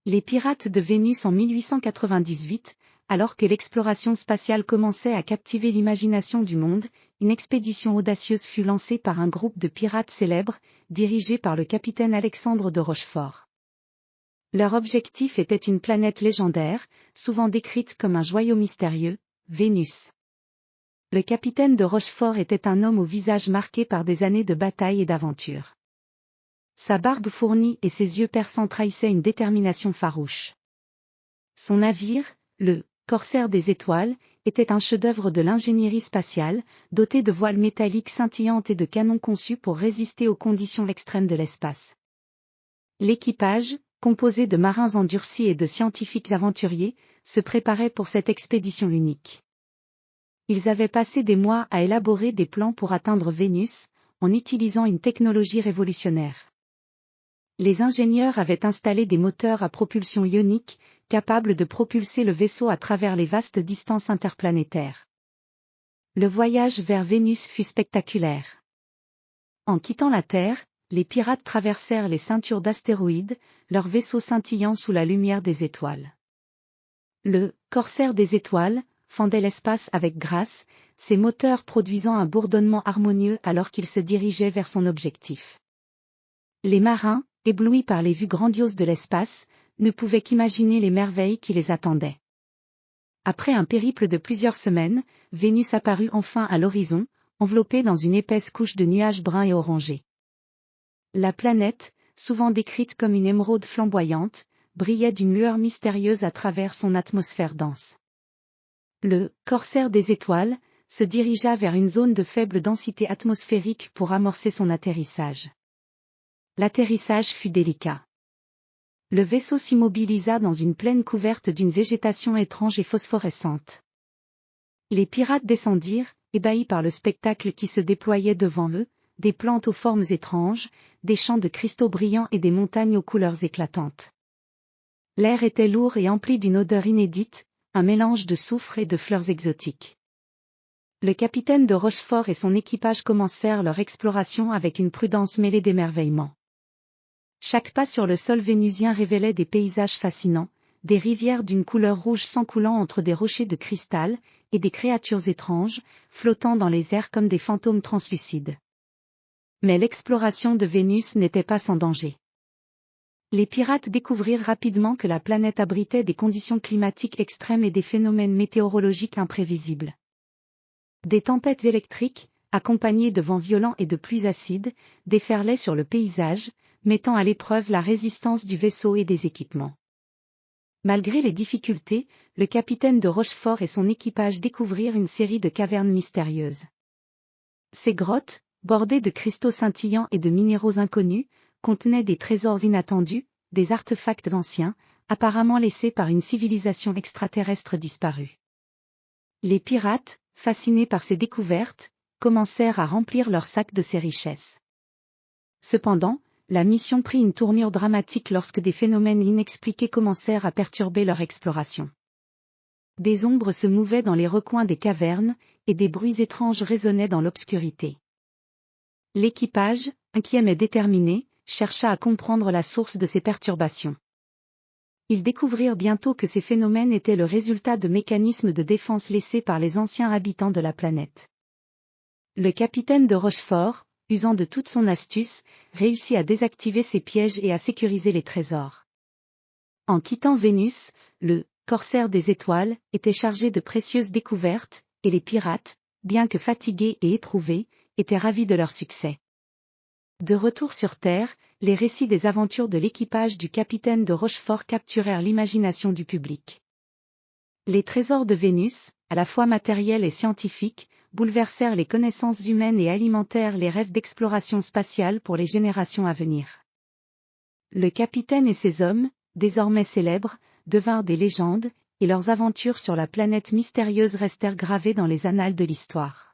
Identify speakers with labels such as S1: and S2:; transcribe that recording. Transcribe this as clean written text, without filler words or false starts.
S1: Les pirates de Vénus en 1898, alors que l'exploration spatiale commençait à captiver l'imagination du monde, une expédition audacieuse fut lancée par un groupe de pirates célèbres, dirigé par le capitaine Alexandre de Rochefort. Leur objectif était une planète légendaire, souvent décrite comme un joyau mystérieux, Vénus. Le capitaine de Rochefort était un homme au visage marqué par des années de bataille et d'aventure. Sa barbe fournie et ses yeux perçants trahissaient une détermination farouche. Son navire, le Corsaire des Étoiles, était un chef-d'œuvre de l'ingénierie spatiale, doté de voiles métalliques scintillantes et de canons conçus pour résister aux conditions extrêmes de l'espace. L'équipage, composé de marins endurcis et de scientifiques aventuriers, se préparait pour cette expédition unique. Ils avaient passé des mois à élaborer des plans pour atteindre Vénus, en utilisant une technologie révolutionnaire. Les ingénieurs avaient installé des moteurs à propulsion ionique, capables de propulser le vaisseau à travers les vastes distances interplanétaires. Le voyage vers Vénus fut spectaculaire. En quittant la Terre, les pirates traversèrent les ceintures d'astéroïdes, leurs vaisseaux scintillant sous la lumière des étoiles. Le Corsaire des Étoiles fendait l'espace avec grâce, ses moteurs produisant un bourdonnement harmonieux alors qu'il se dirigeait vers son objectif. Les marins, éblouis par les vues grandioses de l'espace, ne pouvaient qu'imaginer les merveilles qui les attendaient. Après un périple de plusieurs semaines, Vénus apparut enfin à l'horizon, enveloppée dans une épaisse couche de nuages bruns et orangés. La planète, souvent décrite comme une émeraude flamboyante, brillait d'une lueur mystérieuse à travers son atmosphère dense. Le Corsaire des Étoiles se dirigea vers une zone de faible densité atmosphérique pour amorcer son atterrissage. L'atterrissage fut délicat. Le vaisseau s'immobilisa dans une plaine couverte d'une végétation étrange et phosphorescente. Les pirates descendirent, ébahis par le spectacle qui se déployait devant eux, des plantes aux formes étranges, des champs de cristaux brillants et des montagnes aux couleurs éclatantes. L'air était lourd et empli d'une odeur inédite, un mélange de soufre et de fleurs exotiques. Le capitaine de Rochefort et son équipage commencèrent leur exploration avec une prudence mêlée d'émerveillement. Chaque pas sur le sol vénusien révélait des paysages fascinants, des rivières d'une couleur rouge sang coulant entre des rochers de cristal, et des créatures étranges, flottant dans les airs comme des fantômes translucides. Mais l'exploration de Vénus n'était pas sans danger. Les pirates découvrirent rapidement que la planète abritait des conditions climatiques extrêmes et des phénomènes météorologiques imprévisibles. Des tempêtes électriques, accompagnées de vents violents et de pluies acides, déferlaient sur le paysage, mettant à l'épreuve la résistance du vaisseau et des équipements. Malgré les difficultés, le capitaine de Rochefort et son équipage découvrirent une série de cavernes mystérieuses. Ces grottes, bordées de cristaux scintillants et de minéraux inconnus, contenaient des trésors inattendus, des artefacts anciens, apparemment laissés par une civilisation extraterrestre disparue. Les pirates, fascinés par ces découvertes, commencèrent à remplir leurs sacs de ces richesses. Cependant, la mission prit une tournure dramatique lorsque des phénomènes inexpliqués commencèrent à perturber leur exploration. Des ombres se mouvaient dans les recoins des cavernes, et des bruits étranges résonnaient dans l'obscurité. L'équipage, inquiet mais déterminé, chercha à comprendre la source de ces perturbations. Ils découvrirent bientôt que ces phénomènes étaient le résultat de mécanismes de défense laissés par les anciens habitants de la planète. Le capitaine de Rochefort, usant de toute son astuce, réussit à désactiver ces pièges et à sécuriser les trésors. En quittant Vénus, le Corsaire des Étoiles était chargé de précieuses découvertes, et les pirates, bien que fatigués et éprouvés, étaient ravis de leur succès. De retour sur Terre, les récits des aventures de l'équipage du capitaine de Rochefort capturèrent l'imagination du public. Les trésors de Vénus, à la fois matériels et scientifiques, bouleversèrent les connaissances humaines et alimentèrent les rêves d'exploration spatiale pour les générations à venir. Le capitaine et ses hommes, désormais célèbres, devinrent des légendes, et leurs aventures sur la planète mystérieuse restèrent gravées dans les annales de l'histoire.